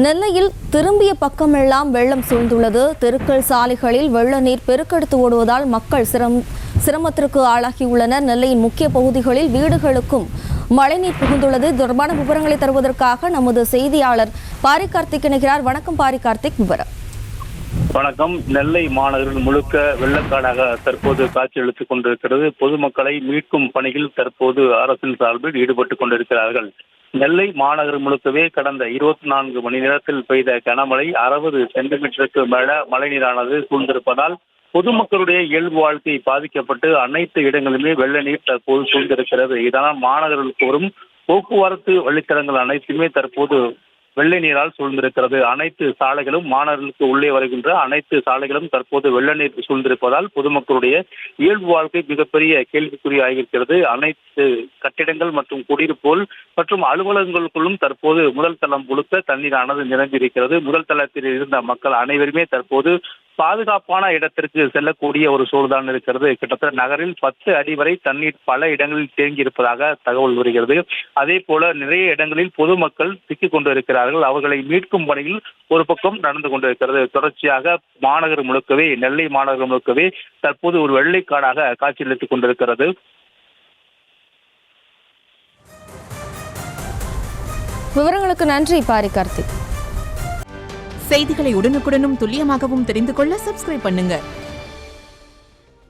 நெல்லையில் திரும்பிய பக்கமெல்லாம் வெள்ளம் சூழ்ந்துள்ளது. தெருக்கள், சாலைகளில் வெள்ள நீர் பெருக்கெடுத்து ஓடுவதால் மக்கள் சிரமத்திற்கு ஆளாகியுள்ளனர். நெல்லையின் முக்கிய பகுதிகளில் வீடுகளுக்கும் மழைநீர் புகுந்துள்ளது. தொடர்பான விவரங்களை தருவதற்காக நமது செய்தியாளர் பாரி கார்த்திக் இணைகிறார். வணக்கம் பாரி கார்த்திக், விவரம். வணக்கம். நெல்லை மாநகரில் முழுக்க வெள்ளக்காடாக தற்போது காட்சியளித்துக் கொண்டிருக்கிறது. பொதுமக்களை மீட்கும் பணியில் தற்போது அரசின் சார்பில் ஈடுபட்டுக் கொண்டிருக்கிறார்கள். நெல்லை மாநகர் முழுக்கவே கடந்த 24 மணி நேரத்தில் பெய்த கனமழை 60 சென்டிமீட்டருக்கு மேல மழைநீரானது சூழ்ந்திருப்பதால் பொதுமக்களுடைய இயல்பு வாழ்க்கை பாதிக்கப்பட்டு அனைத்து இடங்களிலுமே வெள்ள நீர் தற்போது சூழ்ந்திருக்கிறது. இதனால் மாநகருக்கு வரும் போக்குவரத்து வழித்தடங்கள் அனைத்துமே தற்போது வெள்ள நீரால் சூழ்ந்திருக்கிறது. அனைத்து சாலைகளும் மாநகருக்கு உள்ளே வருகின்ற அனைத்து சாலைகளும் தற்போது வெள்ள நீர் சூழ்ந்திருப்பதால் பொதுமக்களுடைய இயல்பு வாழ்க்கை மிகப்பெரிய கேள்விக்குறியாகியிருக்கிறது. அனைத்து கட்டிடங்கள் மற்றும் குடியிருப்புகள் மற்றும் அலுவலகங்களுக்குள்ளும் தற்போது முதல் தளம் முழுக்க தண்ணீரானது நிரம்பியிருக்கிறது. முதல் தளத்தில் இருந்த மக்கள் அனைவருமே தற்போது பாதுகாப்பான இடத்திற்கு செல்லக்கூடிய ஒரு சூழ்தான் இருக்கிறது. கிட்டத்தட்ட நகரில் 10 அடி வரை தண்ணீர் பல இடங்களில் தேங்கி இருப்பதாக தகவல் வருகிறது. அதே போல நிறைய இடங்களில் பொதுமக்கள் சிக்கிக் கொண்டிருக்கிறார்கள். அவர்களை மீட்கும் பணியில் ஒரு பக்கம் நடந்து கொண்டிருக்கிறது. தொடர்ச்சியாக மாநகர் முழுக்கவே, நெல்லை மாநகர் முழுக்கவே தற்போது ஒரு வெள்ளைக்காடாக காட்சியளித்துக் கொண்டிருக்கிறது. விவரங்களுக்கு நன்றி பாரி கார்த்திக். செய்திகளை உடனுக்குடனும் துல்லியமாகவும் தெரிந்து கொள்ள சப்ஸ்கிரைப் பண்ணுங்க.